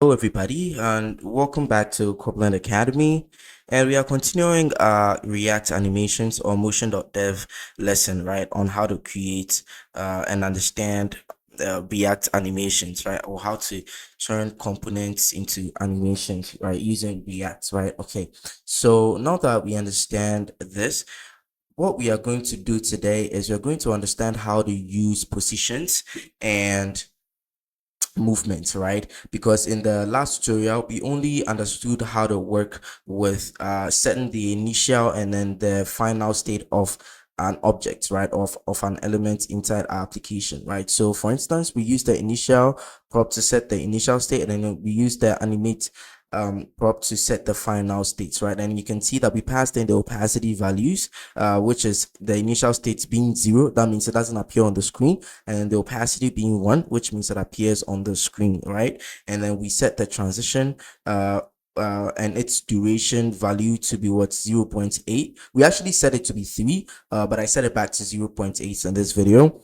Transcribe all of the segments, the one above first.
Hello, everybody, and welcome back to Copland Academy. And we are continuing React animations or motion.dev lesson, right, on how to create and understand React animations, right, or how to turn components into animations, right, using React, right. Okay, so now that we understand this, what we are going to do today is we're going to understand how to use positions and movements, right? Because in the last tutorial we only understood how to work with setting the initial and then the final state of an object, right, of an element inside our application, right? So for instance, we use the initial prop to set the initial state, and then we use the animate prop to set the final states, right? And you can see that we passed in the opacity values, which is the initial state being 0, that means it doesn't appear on the screen, and the opacity being 1, which means it appears on the screen, right? And then we set the transition and its duration value to be what, 0.8. We actually set it to be 3, but I set it back to 0.8 in this video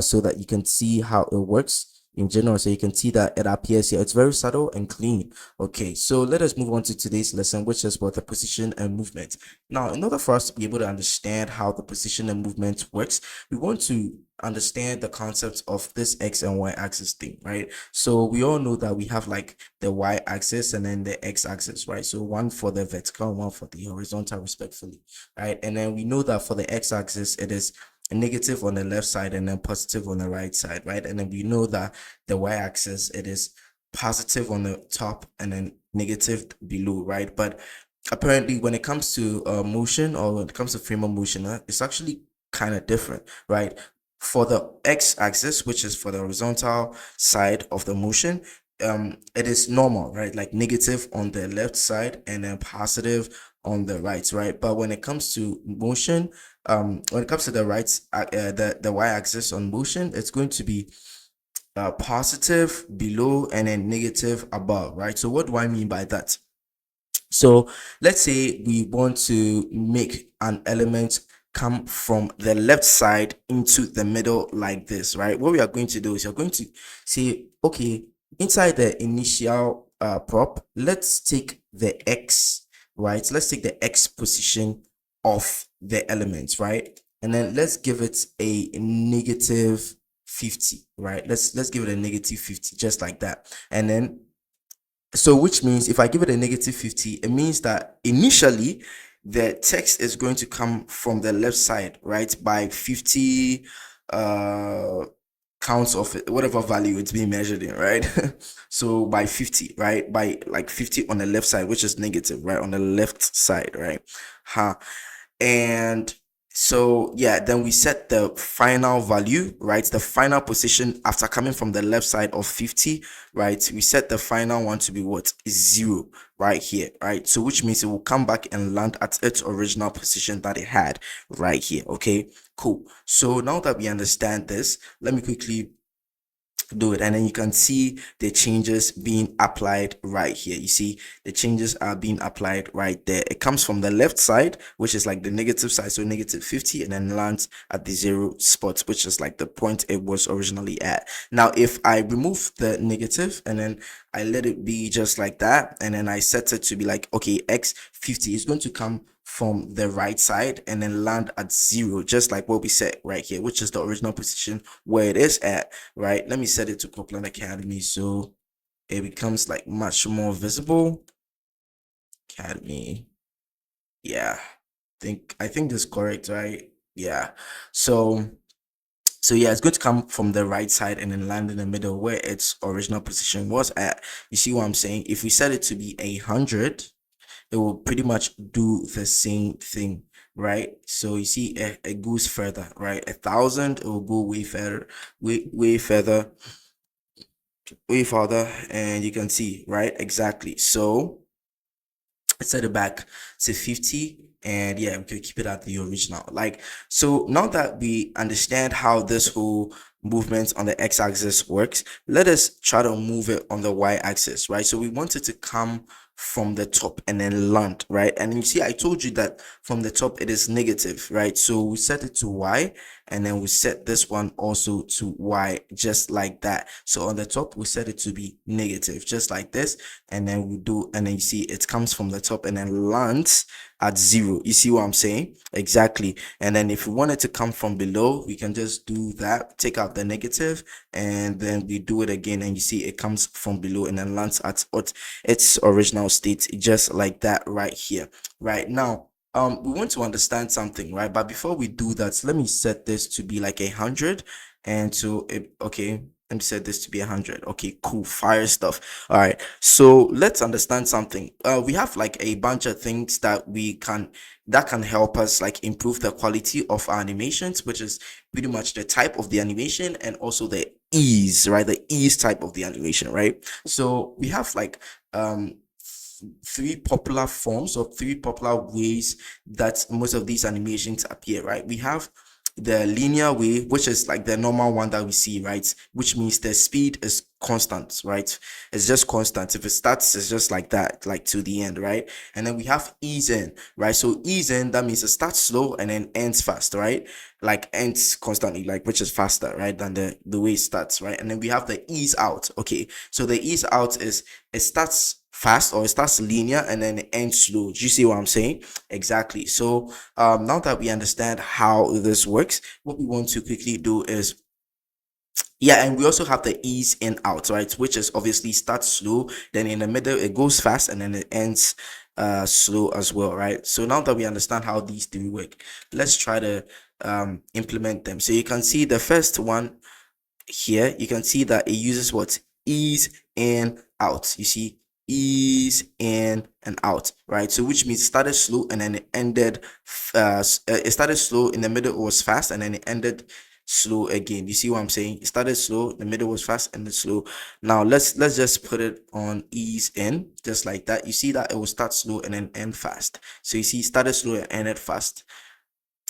so that you can see how it works in general. So you can see that it appears here. It's very subtle and clean. Okay, so let us move on to today's lesson, which is about the position and movement. Now, in order for us to be able to understand how the position and movement works, we want to understand the concepts of this X and Y axis thing, right? So we all know that we have like the Y axis and then the X axis, right? So one for the vertical, one for the horizontal, respectively, right? And then we know that for the X axis, it is negative on the left side and then positive on the right side, right? And then we know that the Y axis, it is positive on the top and then negative below, right? But apparently when it comes to motion, or when it comes to frame of motion, it's actually kind of different, right? For the X-axis, which is for the horizontal side of the motion, it is normal, right? Like negative on the left side and then positive on the right, right? But when it comes to motion, when it comes to the right, the Y-axis on motion, it's going to be positive below and then negative above, right? So what do I mean by that? So let's say we want to make an element come from the left side into the middle like this, right? What we are going to do is you're going to say, okay, inside the initial prop, let's take the X, right? Let's take the X position of the element, right? And then let's give it a negative 50, right? Let's give it a negative 50, just like that. And then so which means if I give it a negative 50, it means that initially the text is going to come from the left side, right, by 50 counts of it, whatever value it's being measured in, right? So by 50, right, by like 50 on the left side, which is negative, right, on the left side, right? And so yeah, then we set the final value, right, the final position after coming from the left side of 50, right? We set the final one to be what is 0 right here, right? So which means it will come back and land at its original position that it had right here. Okay, cool. So now that we understand this, let me quickly do it, and then you can see the changes being applied right here. You see the changes are being applied right there. It comes from the left side, which is like the negative side, so negative 50, and then lands at the 0 spot, which is like the point it was originally at. Now if I remove the negative and then I let it be just like that, and then I set it to be like, okay, X50 is going to come from the right side and then land at 0, just like what we set right here, which is the original position where it is at, right? Let me set it to Copland Academy so it becomes like much more visible. Academy, yeah, I think this is correct, right? Yeah. So yeah, it's going to come from the right side and then land in the middle where its original position was at. You see what I'm saying? If we set it to be 100, it will pretty much do the same thing, right? So you see it goes further, right? 1,000, it will go way further, way further, way farther, and you can see, right? Exactly. So set it back to 50, and yeah, we can keep it at the original. Like, so now that we understand how this whole movement on the x-axis works, let us try to move it on the y-axis, right? So we want it to come from the top and then land, right? And you see, I told you that from the top it is negative, right? So we set it to y, and then we set this one also to y, just like that. So on the top we set it to be negative, just like this, and then we do, and then you see it comes from the top and then lands at 0. You see what I'm saying? Exactly. And then if we want it to come from below, we can just do that, take out the negative, and then we do it again, and you see it comes from below and then lands at its original state, just like that right here. Right now, we want to understand something, right? But before we do that, let me set this to be like 100, and to okay, let me set this to be 100. Okay, cool, fire stuff. All right, so let's understand something. We have like a bunch of things that can help us like improve the quality of our animations, which is pretty much the type of the animation and also the ease, right? The ease type of the animation, right? So we have like three popular forms or three popular ways that most of these animations appear, right? We have the linear way, which is like the normal one that we see, right? Which means the speed is constant, right? It's just constant. If it starts, it's just like that, like to the end, right? And then we have ease in, right? So ease in, that means it starts slow and then ends fast, right? Like ends constantly, like which is faster, right, than the way it starts, right? And then we have the ease out. Okay, so the ease out is it starts fast or it starts linear and then it ends slow. Do you see what I'm saying? Exactly. So now that we understand how this works, what we want to quickly do is, yeah, and we also have the ease in out, right, which is obviously starts slow, then in the middle it goes fast, and then it ends slow as well, right? So now that we understand how these three work, let's try to implement them. So you can see the first one here, you can see that it uses what? Ease in out. You see, ease in and out, right? So which means it started slow and then it ended it started slow, in the middle it was fast, and then it ended slow again. You see what I'm saying? It started slow, the middle was fast, and then slow. Now let's just put it on ease in, just like that. You see that it will start slow and then end fast. So you see, started slow and ended fast,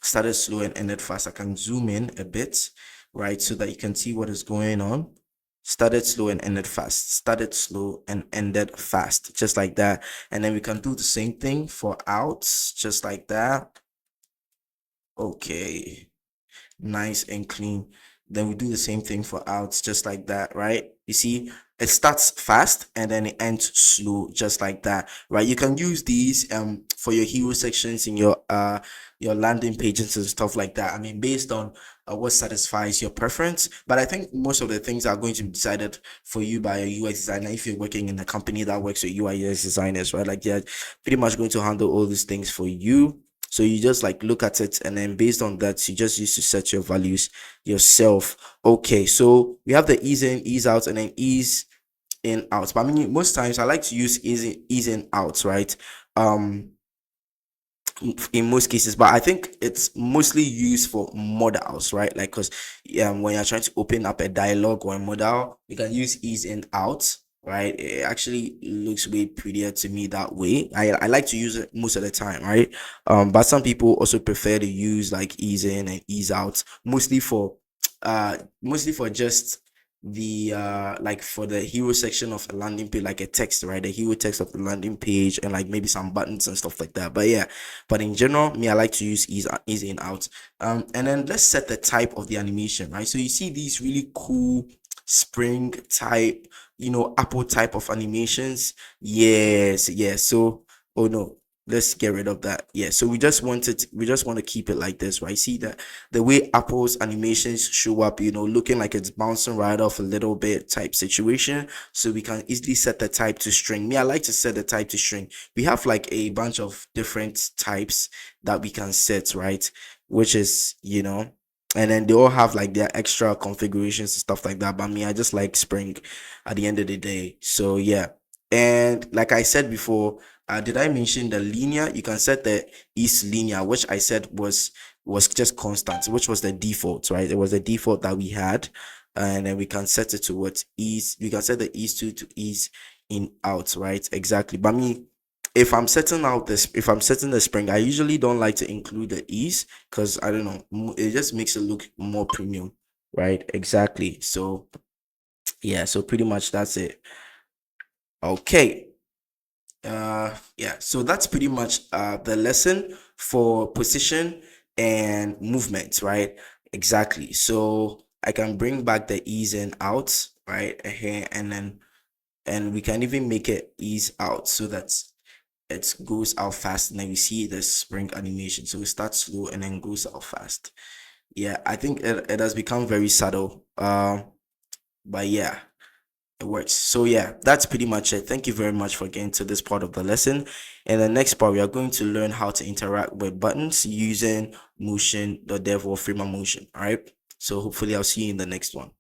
started slow and ended fast. I can zoom in a bit, right, so that you can see what is going on. Started slow and ended fast, started slow and ended fast, just like that. And then we can do the same thing for outs, just like that. Okay, nice and clean. Then we do the same thing for outs, just like that, right? You see, it starts fast and then it ends slow, just like that, right? You can use these for your hero sections in your landing pages and stuff like that. I mean, based on what satisfies your preference. But I think most of the things are going to be decided for you by a UI designer if you're working in a company that works with UI UX designers, right? Like they're pretty much going to handle all these things for you. So you just like look at it, and then based on that, you just use to set your values yourself. Okay, so we have the ease in, ease out, and then ease in out. But I mean, most times I like to use ease in out, right? In most cases, but I think it's mostly used for modals, right? Like, because when you're trying to open up a dialogue or a modal, you can use ease in out, right? It actually looks way prettier to me that way. I like to use it most of the time, right? But some people also prefer to use like ease in and ease out, mostly for just the like for the hero section of a landing page, like a text, right? The hero text of the landing page, and like maybe some buttons and stuff like that. But yeah, but in general, me, I like to use ease in out. And then let's set the type of the animation, right? So you see these really cool spring type, Apple type of animations. Yes, yes. So, oh no, let's get rid of that. Yeah, so we just want to keep it like this, right? See that the way Apple's animations show up, looking like it's bouncing right off a little bit type situation. So we can easily set the type to string. Me, I like to set the type to string. We have like a bunch of different types that we can set, right? Which is, and then they all have like their extra configurations and stuff like that. But me, I just like Spring at the end of the day. So yeah. And like I said before, did I mention the linear? You can set the is linear, which I said was just constant, which was the default, right? It was the default that we had. And then we can set it to what ease. We can set the ease to ease in out, right? Exactly. But me, if I'm setting the spring, I usually don't like to include the ease, because I don't know, it just makes it look more premium, right? Exactly. So yeah, so pretty much that's it. Okay. Yeah, so that's pretty much the lesson for position and movement, right? Exactly. So I can bring back the ease and out, right? Here and then, and we can even make it ease out so that it goes out fast, and then we see the spring animation. So it starts slow and then goes out fast. Yeah, I think it has become very subtle. But yeah, it works. So yeah, that's pretty much it. Thank you very much for getting to this part of the lesson. In the next part, we are going to learn how to interact with buttons using motion.dev or Framer motion. All right. So hopefully I'll see you in the next one.